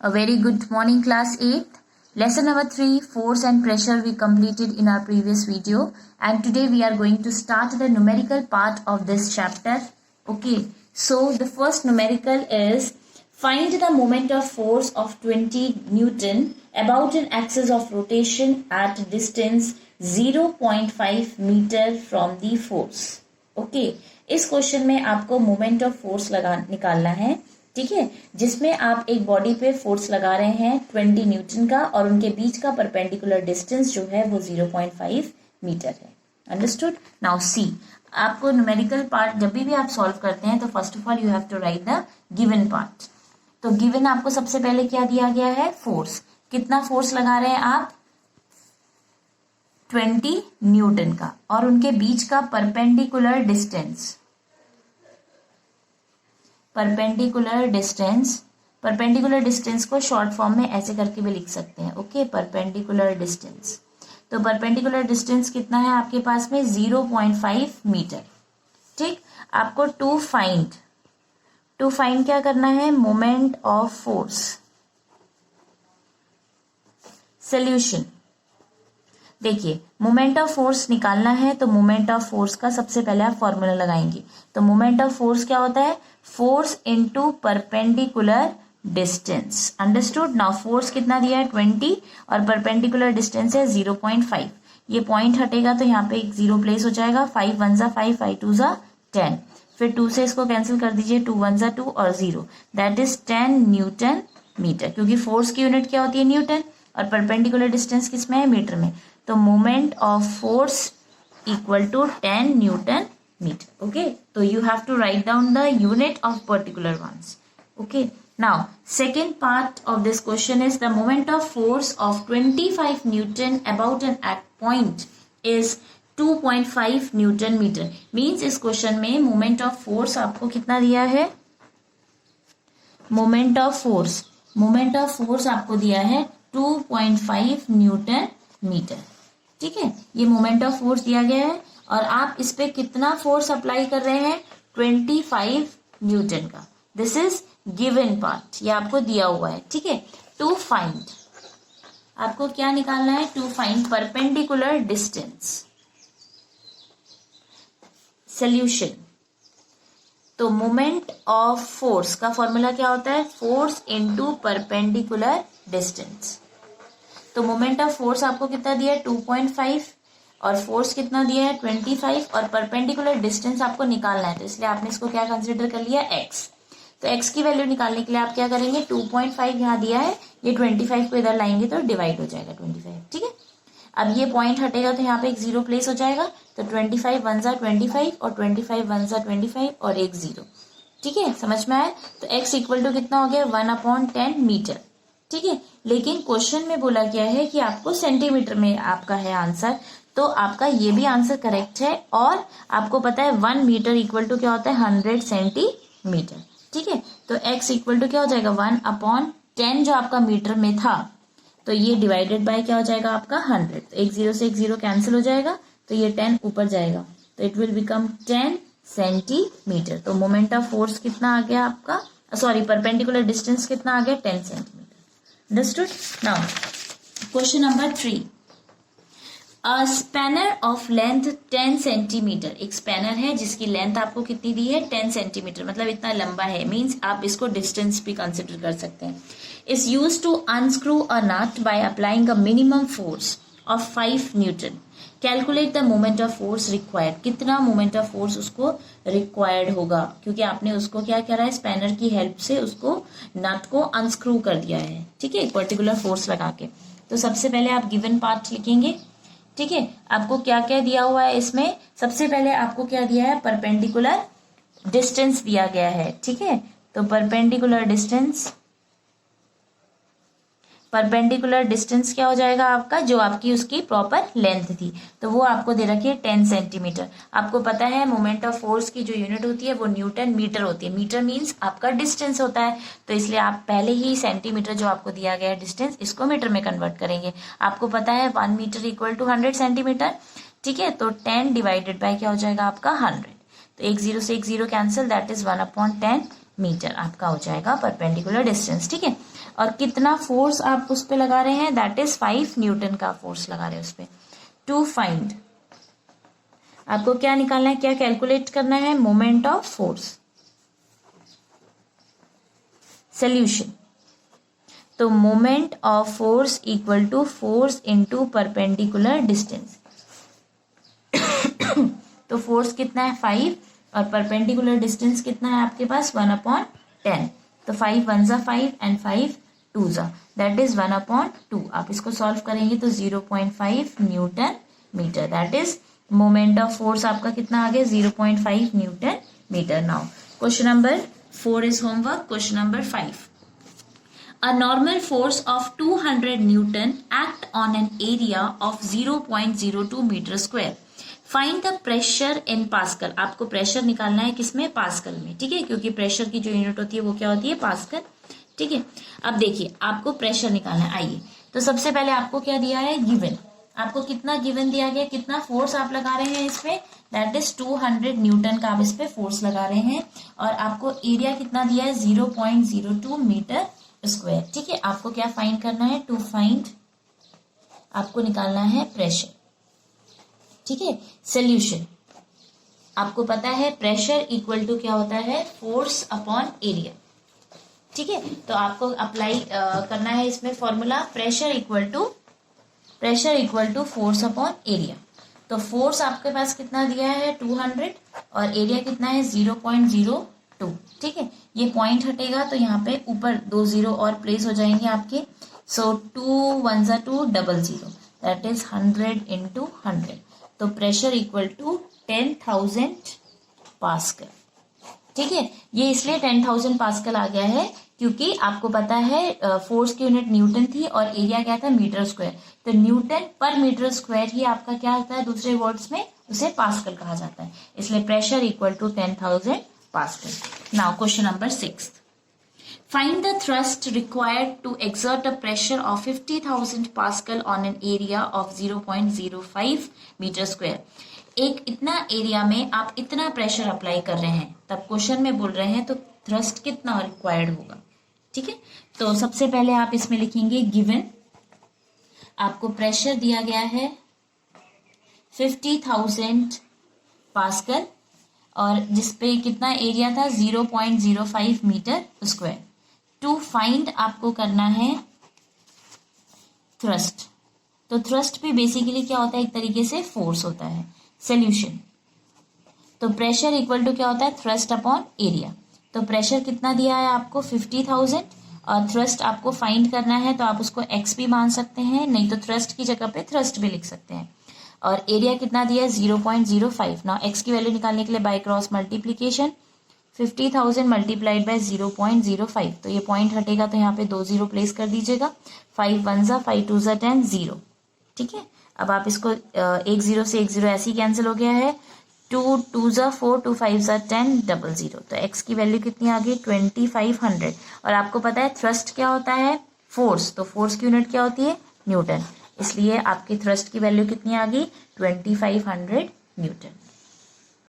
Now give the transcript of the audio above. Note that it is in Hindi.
A very good morning class 8th. Lesson number 3, force and pressure, we completed in our previous video, and today we are going to start the numerical part of this chapter. Okay, so the first numerical is find the moment of force of 20 Newton about an axis of rotation at distance 0.5 meter from the force. Okay, इस क्वेश्चन में आपको मोमेंट ऑफ फोर्स निकालना है, ठीक है, जिसमें आप एक बॉडी पे फोर्स लगा रहे हैं 20 न्यूटन का और उनके बीच का परपेंडिकुलर डिस्टेंस जो है वो 0.5 मीटर है. अंडरस्टूड. नाउ सी, आपको न्यूमेरिकल पार्ट जब भी आप सॉल्व करते हैं तो first of all you have to write the given part. तो गिवन आपको सबसे पहले क्या दिया गया है? फोर्स. कितना फोर्स लगा रहे हैं आप? 20 न्यूटन का, और उनके बीच का परपेंडिकुलर डिस्टेंस. परपेंडिकुलर डिस्टेंस को शॉर्ट फॉर्म में ऐसे करके भी लिख सकते हैं. Okay, perpendicular distance. तो परपेंडिकुलर डिस्टेंस कितना है आपके पास में? 0.5 मीटर. ठीक. आपको टू फाइंड क्या करना है? Moment of force. सोल्यूशन. देखिए, मोमेंट ऑफ फोर्स निकालना है तो मोमेंट ऑफ फोर्स का सबसे पहले आप फॉर्मूला लगाएंगे. तो मोमेंट ऑफ फोर्स क्या होता है? Force into perpendicular distance. Understood. Now force कितना दिया है? 20 और परपेंडिकुलर डिस्टेंस है 0.5. ये पॉइंट हटेगा तो यहाँ पे एक जीरो प्लेस हो जाएगा. 5 1 जा 5, 5 2 जा 10. फिर 2 से इसको कैंसिल कर दीजिए. 2 1 जा 2 और 0, दैट इज 10 न्यूटन मीटर, क्योंकि फोर्स की यूनिट क्या होती है? न्यूटन. और परपेंडिकुलर डिस्टेंस किसमें है? मीटर में. तो moment of force equal to 10 newton meter. Okay, so you have to write down the unit of particular ones. Okay, now second part of this question is the moment of force of 25 Newton about an at point is 2.5 Newton meter. Means इस क्वेश्चन में मोमेंट ऑफ फोर्स आपको कितना दिया है? मोमेंट ऑफ फोर्स आपको दिया है 2.5 न्यूटन मीटर. ठीक है, ये मोमेंट ऑफ फोर्स दिया गया है और आप इस पे कितना फोर्स अप्लाई कर रहे हैं? 25 न्यूटन का. दिस इज गिवन पार्ट, ये आपको दिया हुआ है. ठीक है. टू फाइंड, आपको क्या निकालना है? To find perpendicular distance. Solution. तो मोमेंट ऑफ फोर्स का फॉर्मूला क्या होता है? Force into perpendicular distance. तो मोमेंट ऑफ फोर्स आपको कितना दिया है? 2.5 और फोर्स कितना दिया है? 25. और परपेंडिकुलर डिस्टेंस आपको निकालना है, तो इसलिए आपने इसको क्या कंसीडर कर लिया? x. तो x की वैल्यू निकालने के लिए आप क्या करेंगे? 2.5 यहाँ दिया है, ये 25 को इधर लाएंगे तो डिवाइड हो जाएगा 25. ठीक है. अब ये पॉइंट हटेगा तो यहाँ पे एक जीरो प्लेस हो जाएगा. तो 25 1 जा 25 और 25 1 जा 25 और एक जीरो. ठीक है, समझ में आया? तो x इक्वल टू कितना हो गया? 1/10 मीटर. ठीक है. लेकिन क्वेश्चन में बोला गया है कि आपको सेंटीमीटर में आपका है आंसर, तो आपका ये भी आंसर करेक्ट है. और आपको पता है 1 मीटर इक्वल टू क्या होता है? 100 सेंटीमीटर. ठीक है. तो x इक्वल टू क्या हो जाएगा? 1/10 जो आपका मीटर में था, तो ये डिवाइडेड बाय क्या हो जाएगा आपका? 100. तो एक जीरो से एक जीरो कैंसिल हो जाएगा, तो ये 10 ऊपर जाएगा, तो इट विल बिकम 10 सेंटीमीटर. तो मोमेंट ऑफ फोर्स कितना आ गया आपका? सॉरी, परपेंडिकुलर डिस्टेंस कितना आ गया? 10 centimetre. Understood. Now question number 3. A spanner of length 10 centimetre. एक स्पैनर है जिसकी लेंथ आपको कितनी दी है? 10 सेंटीमीटर, मतलब इतना लंबा है. मींस आप इसको डिस्टेंस भी कंसिडर कर सकते हैं. Is use to unscrew a nut by applying a minimum force of 5 newton. Calculate the moment of force required. कितना मोमेंट ऑफ फोर्स उसको रिक्वायर्ड होगा, क्योंकि आपने उसको क्या करा है? स्पैनर की हेल्प से उसको नट को अनस्क्रू कर दिया है. ठीक है, एक पर्टिकुलर फोर्स लगा के. तो सबसे पहले आप गिवन पार्ट लिखेंगे. ठीक है. आपको क्या क्या दिया हुआ है इसमें? सबसे पहले आपको क्या दिया है? परपेंडिकुलर डिस्टेंस दिया गया है. ठीक है. तो परपेंडिकुलर डिस्टेंस क्या हो जाएगा आपका? जो आपकी उसकी प्रॉपर लेंथ थी, तो वो आपको दे रखी है 10 सेंटीमीटर. आपको पता है मोमेंट ऑफ फोर्स की जो यूनिट होती है वो न्यूटन मीटर होती है. मीटर मीन्स आपका डिस्टेंस होता है, तो इसलिए आप पहले ही सेंटीमीटर जो आपको दिया गया है डिस्टेंस, इसको मीटर में कन्वर्ट करेंगे. आपको पता है 1 मीटर इक्वल टू 100 सेंटीमीटर. ठीक है. तो 10 डिवाइडेड बाय क्या हो जाएगा आपका? 100. तो एक जीरो से एक zero cancel, that is 1/10 metre आपका हो जाएगा परपेंडिकुलर डिस्टेंस, ठीक है। और कितना फोर्स आप उस पर लगा रहे हैं, दैट इज 5 न्यूटन का फोर्स लगा रहे हैं उस पर। टू फाइंड, आपको क्या निकालना है, क्या कैलकुलेट करना है, मोमेंट ऑफ फोर्स। सोल्यूशन, तो moment of force equal to force into perpendicular distance. तो फोर्स कितना है 5 और परपेंडिकुलर डिस्टेंस कितना है आपके पास 1/10। तो 5 1 जा 5 एंड 5 2 जा, दैट इज 1/2। आप इसको सॉल्व करेंगे तो 0.5 newton metre, that is moment of force आपका कितना आ गया 0.5 newton metre. Now question number 4 is homework. Question number 5, a normal force of 200 Newton act on an area of 0.02 meter square. Find the pressure in Pascal. आपको प्रेशर निकालना है किसमें, पास्कल में, ठीक है, क्योंकि प्रेशर की जो यूनिट होती है वो क्या होती है, पास्कल, ठीक है। अब देखिए आपको प्रेशर निकालना है। आइए, तो सबसे पहले आपको क्या दिया है, गिवन। आपको कितना गिवन दिया गया, कितना फोर्स आप लगा रहे हैं इस पे, दैट इज 200 न्यूटन का आप इस पे फोर्स लगा रहे हैं। और आपको एरिया कितना दिया है 0.02 मीटर स्क्वायर, ठीक है। आपको क्या फाइंड करना है, टू फाइंड, आपको निकालना है प्रेशर, ठीक है। सोल्यूशन, आपको पता है प्रेशर इक्वल टू क्या होता है, फोर्स अपॉन एरिया, ठीक है। तो आपको अप्लाई करना है इसमें formula, pressure equal to force upon area. तो फोर्स आपके पास कितना दिया है 200 और एरिया कितना है 0.02, ठीक है। ये पॉइंट हटेगा तो यहाँ पे ऊपर 2 0 और प्लेस हो जाएंगे आपके। सो 2 1 जा 2 00, दैट इज 100 इंटू 100। तो प्रेशर इक्वल टू 10,000 पास्कल, ठीक है। ये इसलिए 10,000 पास्कल आ गया है क्योंकि आपको पता है फोर्स की यूनिट न्यूटन थी और एरिया क्या था, मीटर स्क्वायर। तो न्यूटन पर मीटर स्क्वायर ही आपका क्या होता है, दूसरे वर्ड्स में उसे पास्कल कहा जाता है, इसलिए pressure equal to 10,000 pascal. Now question number 6, find the thrust required to exert a pressure of 50,000 pascal on an area of 0.05 metre square. एक इतना एरिया में आप इतना प्रेशर अप्लाई कर रहे हैं, तब क्वेश्चन में बोल रहे हैं तो थ्रस्ट कितना रिक्वायर्ड होगा, ठीक है। तो सबसे पहले आप इसमें लिखेंगे गिवन, आपको प्रेशर दिया गया है 50,000 पास्कल और जिसपे कितना एरिया था 0.05 मीटर स्क्वायर। टू फाइंड आपको करना है थ्रस्ट। तो थ्रस्ट भी बेसिकली क्या होता है, एक तरीके से फोर्स होता है। सोल्यूशन, तो प्रेशर इक्वल टू क्या होता है, थ्रस्ट अपॉन एरिया। तो प्रेशर कितना दिया है आपको 50,000 और थ्रस्ट आपको फाइंड करना है, तो आप उसको एक्स भी मान सकते हैं, नहीं तो थ्रस्ट की जगह पे थ्रस्ट भी लिख सकते हैं। और एरिया कितना दिया है 0.05। नाउ एक्स की वैल्यू निकालने के लिए by cross multiplication, 50,000 multiplied by 0.05। तो ये पॉइंट हटेगा तो यहाँ पे 2 0 प्लेस कर दीजिएगा। 5 1 जा 5 2 जा 10 0, ठीक है। अब आप इसको 1 0 से 1 0 ऐसे ही कैंसिल हो गया है। 2 2 जा 4 2 5 जा 10 00। तो एक्स की वैल्यू कितनी आ गई 2500। और आपको पता है थ्रस्ट क्या होता है, फोर्स। तो फोर्स की यूनिट क्या होती है, न्यूटन, इसलिए आपकी थ्रस्ट की वैल्यू कितनी आ गई 2500 न्यूटन।